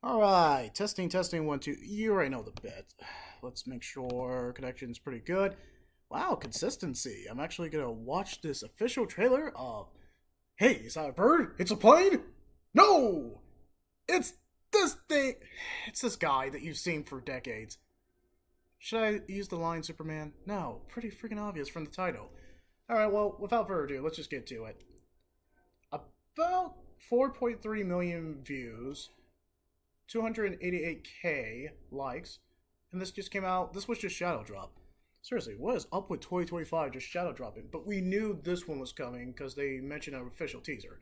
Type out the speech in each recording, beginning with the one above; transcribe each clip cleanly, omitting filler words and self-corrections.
All right, testing, 1, 2. You already know the bit. Let's make sure connection's pretty good. Wow, consistency. I'm actually gonna watch this official trailer of. Hey, is that a bird? It's a plane? No! It's this thing. It's this guy that you've seen for decades. Should I use the line Superman? No, pretty freaking obvious from the title. Alright, well, without further ado, let's just get to it. About 4.3 million views, 288k likes, and this just came out. This was just Shadow Drop. Seriously, what is up with 2025 just Shadow Dropping? But we knew this one was coming because they mentioned an official teaser.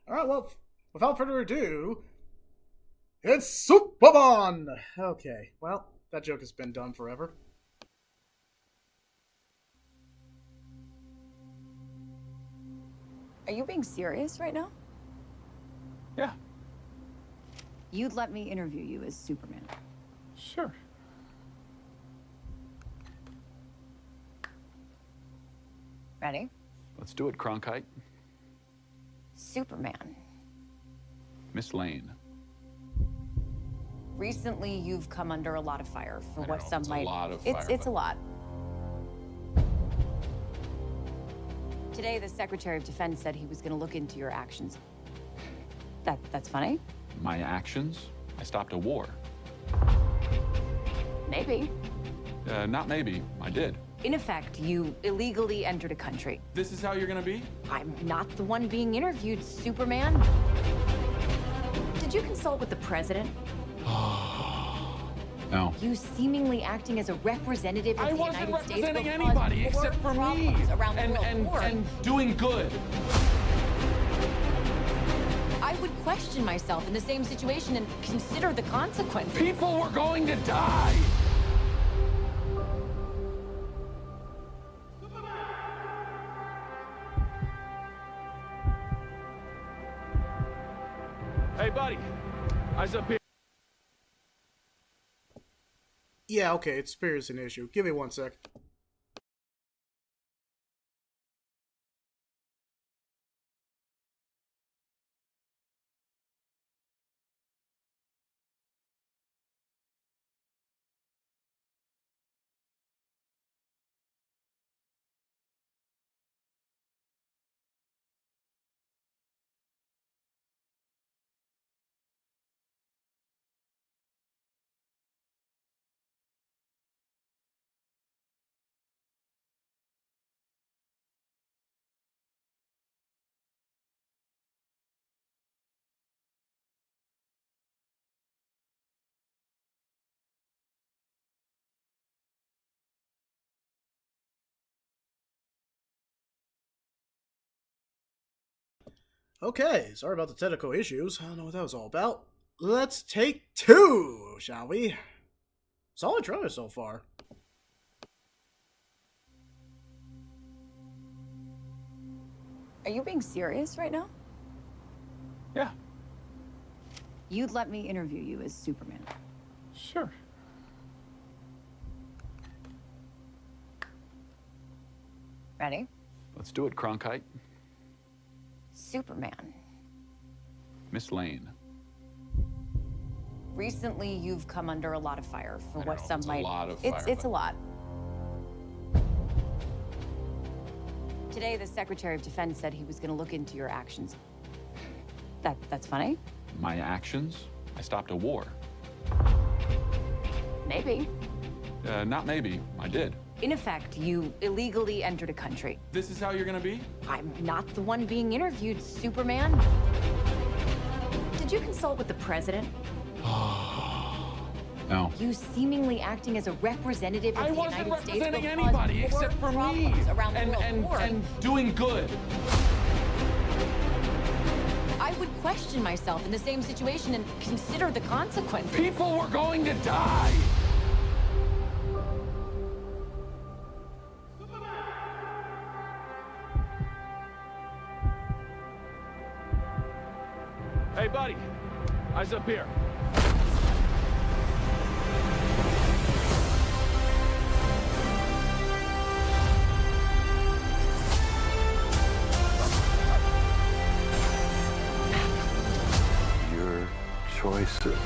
Alright, well, without further ado, it's Superman! Okay, well, that joke has been done forever. Are you being serious right now? Yeah, You'd let me interview you as Superman. sure. Ready? Let's do it, Cronkite. Superman. Miss Lane. Recently, you've come under a lot of fire for I what know, some it's a might. lot of it's fire, it's but- a lot. Today, the Secretary of Defense said he was going to look into your actions. That's funny. My actions? I stopped a war. Maybe. Not maybe. I did. In effect, you illegally entered a country. This is how you're gonna be? I'm not the one being interviewed, Superman. Did you consult with the president? No. You seemingly acting as a representative of I the wasn't United States representing will cause anybody more except for me. problems around the world. And More. doing good. I would question myself in the same situation and consider the consequences. People were going to die. Hey, buddy. Eyes up here. Yeah, okay, it's Spears an issue. Give me 1 sec. Okay, sorry about the technical issues. I don't know what that was all about. Let's take 2, shall we? Solid trailer so far. Are you being serious right now? Yeah, You'd let me interview you as Superman. sure. Ready? Let's do it, Cronkite. Superman. Miss Lane. Recently, you've come under a lot of fire for I what know, some it's a might. lot of it's fire, it's a but- lot. Today, the Secretary of Defense said he was going to look into your actions. That's funny. My actions? I stopped a war. Maybe. Not maybe. I did. In effect, you illegally entered a country. This is how you're gonna be? I'm not the one being interviewed, Superman. Did you consult with the president? No. You seemingly acting as a representative of I the wasn't United States will representing cause anybody more except for me. problems around the world. More. And doing good. I would question myself in the same situation and consider the consequences. People were going to die. Hey, buddy. Eyes up here. choices,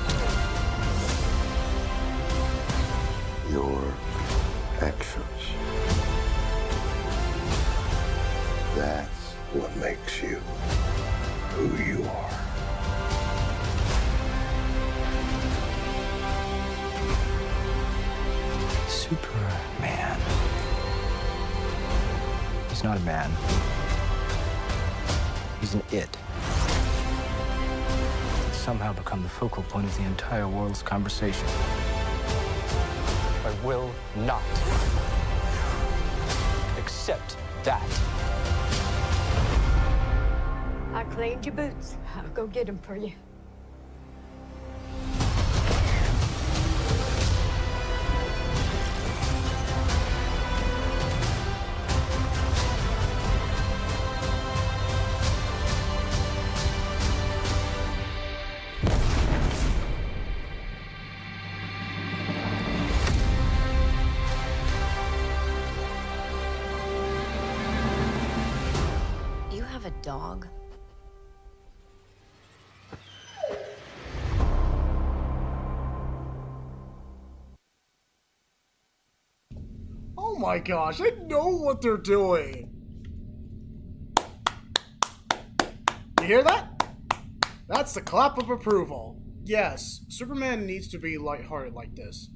your actions. That's what makes you who you are. Superman. He's not a man. He's an it. He's somehow become the focal point of the entire world's conversation. I will not accept that. I cleaned your boots. I'll go get them for you. You have a dog? Oh my gosh, they know what they're doing. You hear that? That's the clap of approval. Yes, Superman needs to be lighthearted like this.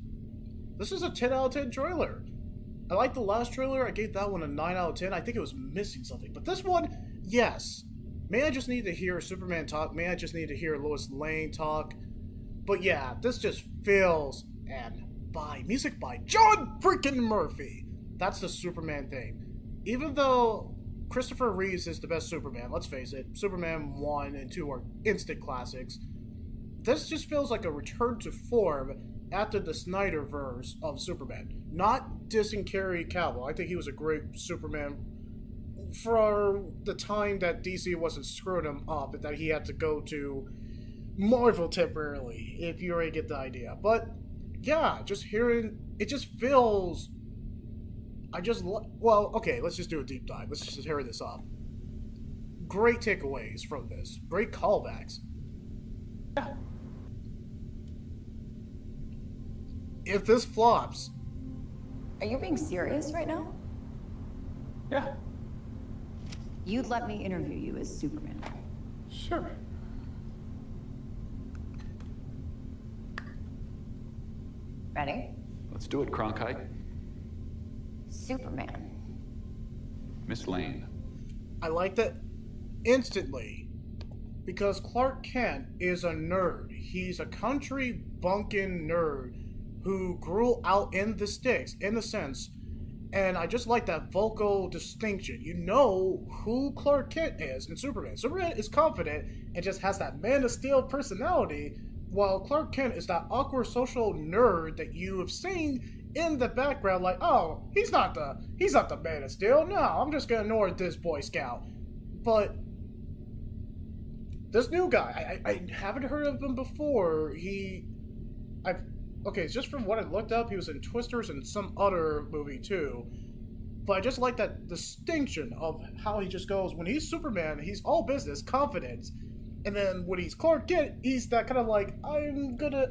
This is a 10 out of 10 trailer. I like the last trailer, I gave that one a 9 out of 10. I think it was missing something. But this one, yes. May I just need to hear Superman talk? May I just need to hear Lois Lane talk? But yeah, this just feels, and by music by John freaking Murphy. That's the Superman thing. Even though Christopher Reeves is the best Superman, let's face it, Superman 1 and 2 are instant classics. This just feels like a return to form after the Snyderverse of Superman. Not dissing Carey Cavill. I think he was a great Superman for the time that DC wasn't screwing him up and that he had to go to Marvel temporarily, if you already get the idea. But yeah, just hearing it just feels. Well, okay, let's just do a deep dive. Let's just tear this up. Great takeaways from this. Great callbacks. Yeah. If this flops, Are you being serious right now? Yeah. You'd let me interview you as Superman. Sure. Ready? Let's do it, Cronkite. Superman. Miss Lane. I like that instantly. Because Clark Kent is a nerd. He's a country bunkin' nerd who grew out in the sticks, in a sense. And I just like that vocal distinction. You know who Clark Kent is in Superman. Superman is confident and just has that Man of Steel personality, while Clark Kent is that awkward social nerd that you have seen in the background, like, oh, he's not the Man of Steel. No, I'm just gonna ignore this Boy Scout. But this new guy, I haven't heard of him before. Okay, just from what I looked up, he was in Twisters and some other movie too. But I just like that distinction of how he just goes, when he's Superman, he's all business, confidence. And then when he's Clark Kent, he's that kind of like, I'm gonna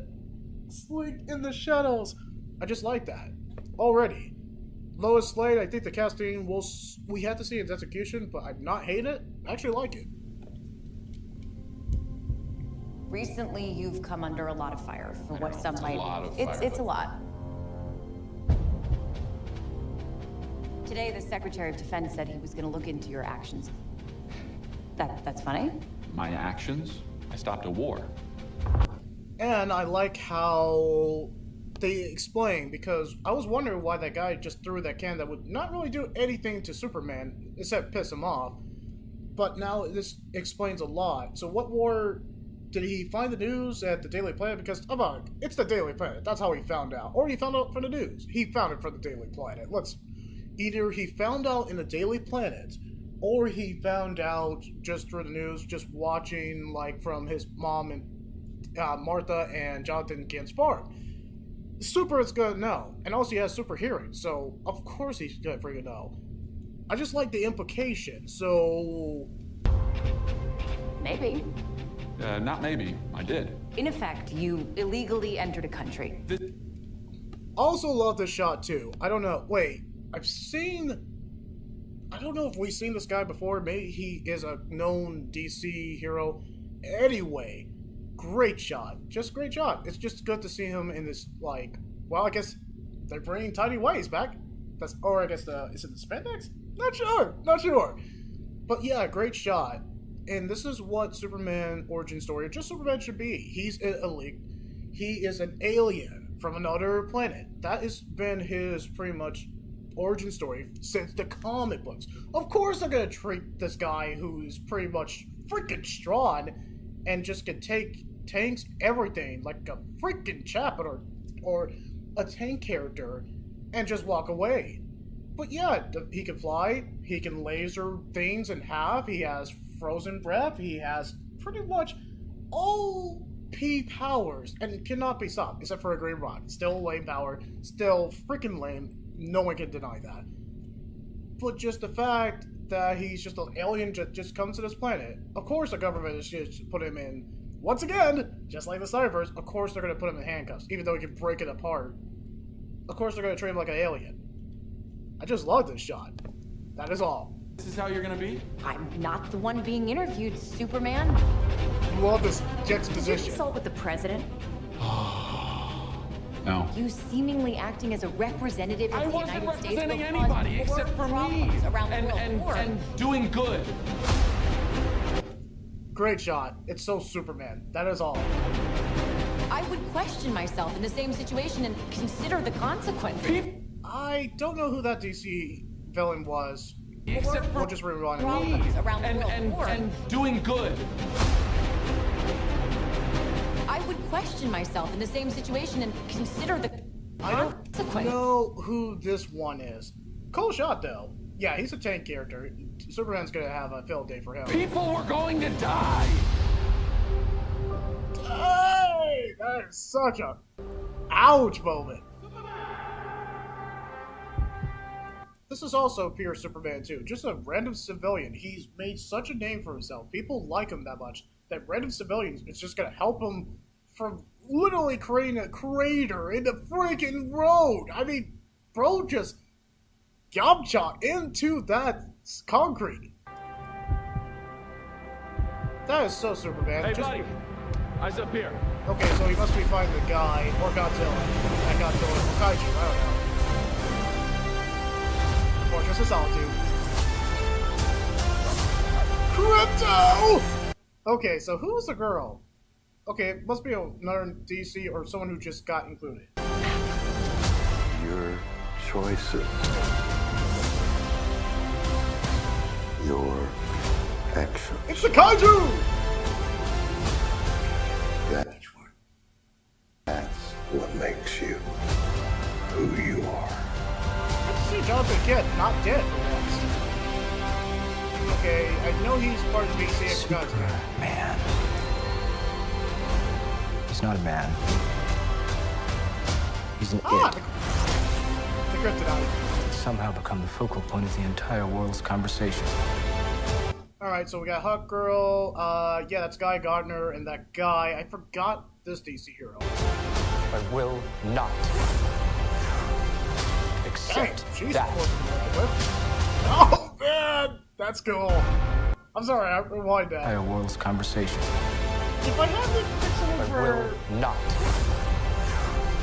slink in the shadows. I just like that. Already. Lois Lane, I think the casting, we have to see its execution, but I've not hated it. I actually like it. Recently, you've come under a lot of fire for what some it's a might. lot of It's fire, a lot. Today, the Secretary of Defense said he was going to look into your actions. That's funny. My actions? I stopped a war. And I like how they explain, because I was wondering why that guy just threw that can that would not really do anything to Superman except piss him off. But now this explains a lot. So what war did he find the news at the Daily Planet? Because it's the Daily Planet. That's how he found out. Or he found out from the news. He found it from the Daily Planet. Either he found out in the Daily Planet, or he found out just through the news, just watching like from his mom and Martha and Jonathan Kent's farm. Super is gonna know, and also he has super hearing, so of course he's gonna freaking know. I just like the implication. So Maybe. Not maybe. I did. In effect, you illegally entered a country. Also love this shot too. I don't know. Wait, I don't know if we've seen this guy before. Maybe he is a known DC hero. Anyway, great shot. Just great shot. It's just good to see him in this, like, well, I guess they're bringing Tiny Whiteys back. Or I guess is it the spandex? Not sure. But yeah, great shot. And this is what Superman origin story, just Superman should be. He's he is an alien from another planet. That has been his pretty much origin story since the comic books. Of course they're gonna treat this guy who's pretty much freaking strong and just can take tanks, everything, like a freaking Chapman or a tank character, and just walk away. But yeah, he can fly, he can laser things in half, he has frozen breath, he has pretty much all P powers, and cannot be stopped, except for a green rock. Still lame power, still freaking lame, no one can deny that. But just the fact that he's just an alien just comes to this planet, of course the government is just put him in, once again, just like the Cyberverse, of course they're going to put him in handcuffs, even though he can break it apart. Of course they're going to treat him like an alien. I just love this shot. That is all. This is how you're gonna be? I'm not the one being interviewed, Superman. Love this Did you juxtaposition. consult with the president? No. You seemingly acting as a representative of I the wasn't United States representing will cause anybody more except for me. problems around the world. And doing good. Great shot. It's so Superman. That is all. I would question myself in the same situation and consider the consequences. I don't know who that DC villain was. Except for We'll just rewind it. Problems around the world. and doing good. I would question myself in the same situation and consider the I don't consequences. know who this one is. Cool shot, though. Yeah, he's a tank character. Superman's gonna have a field day for him. People were going to die. Hey! That is such a ouch moment. This is also pure Superman too. Just a random civilian. He's made such a name for himself. People like him that much that random civilians is just gonna help him from literally creating a crater in the freaking road. I mean, bro just gobshot into that concrete. That is so Superman. Hey, Just- buddy. Eyes up here. Okay, so he must be fighting the guy, or Godzilla. That Godzilla, or Kaiju, I don't know. Fortress of Solitude. Crypto! Okay, so who's the girl? Okay, it must be another DC or someone who just got included. Your choices. Your actions. It's the Kaiju! That's what makes you who you are. Good to see Jonathan Kent not dead for once. Okay, I know he's part of the DC. I forgot his name. Man. He's not a man. He's an Ah, it. the Kryptonite. It's somehow become the focal point of the entire world's conversation. Alright, so we got Hawk Girl, yeah, that's Guy Gardner, and that guy, I forgot this DC hero. I will not Dang, accept she's that. supposed to be working with. Oh, man! That's cool. I'm sorry, I rewind that. Entire world's conversation. If I had to pick someone I for will not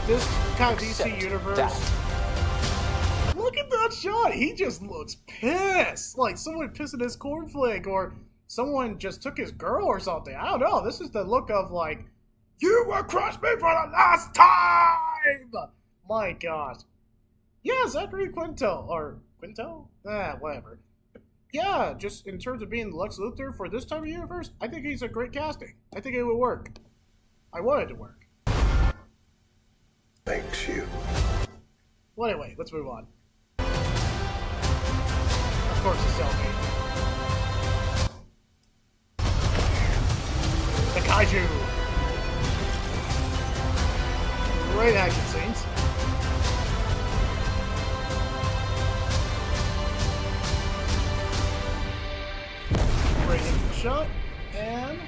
this kind of DC accept universe, that. look at that shot! He just looks pissed! Like someone pissed in his cornflake, or someone just took his girl or something. I don't know, this is the look of like, you will crush me for the last time! My gosh. Yeah, Zachary Quinto, or Quinto? Whatever. Yeah, just in terms of being Lex Luthor for this type of universe, I think he's a great casting. I think it would work. I want it to work. Makes you. Well, anyway, let's move on. Of course, the cellmate. The Kaiju! Great action scenes. Great action shot, and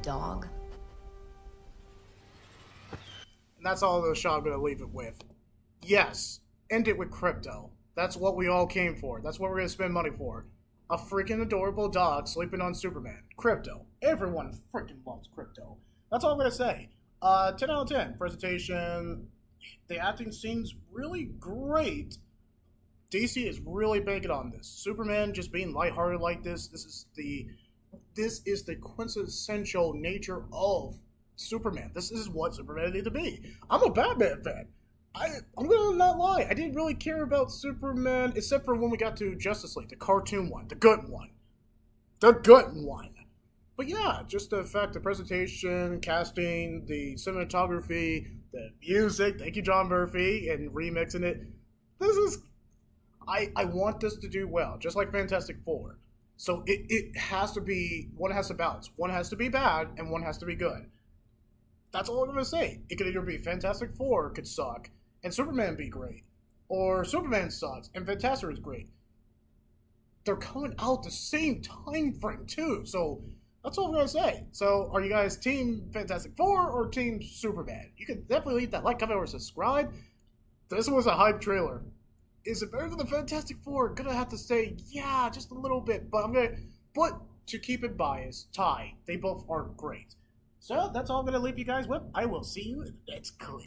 dog? And that's all the shot I'm going to leave it with. Yes, end it with Crypto. That's what we all came for. That's what we're going to spend money for. A freaking adorable dog sleeping on Superman. Crypto. Everyone freaking loves Crypto. That's all I'm going to say. 10 out of 10. Presentation. The acting seems really great. DC is really banking on this. Superman just being lighthearted like this. This is the quintessential nature of Superman. This is what Superman needs to be. I'm a Batman fan. I'm gonna not lie. I didn't really care about Superman except for when we got to Justice League, the cartoon one, the good one. The good one. But yeah, just the fact, the presentation, casting, the cinematography, the music, thank you John Murphy, and remixing it. This is... I want this to do well, just like Fantastic Four. So it has to be... One has to balance. One has to be bad, and one has to be good. That's all I'm going to say. It could either be Fantastic Four could suck, and Superman be great. Or Superman sucks, and Fantastic is great. They're coming out the same time frame, too. So, that's all I'm going to say. So, are you guys Team Fantastic Four or Team Superman? You can definitely leave that like, comment, or subscribe. This was a hype trailer. Is it better than the Fantastic Four? Gonna have to say, yeah, just a little bit. But to keep it biased, tie. They both are great. So, that's all I'm going to leave you guys with. I will see you in the next clip.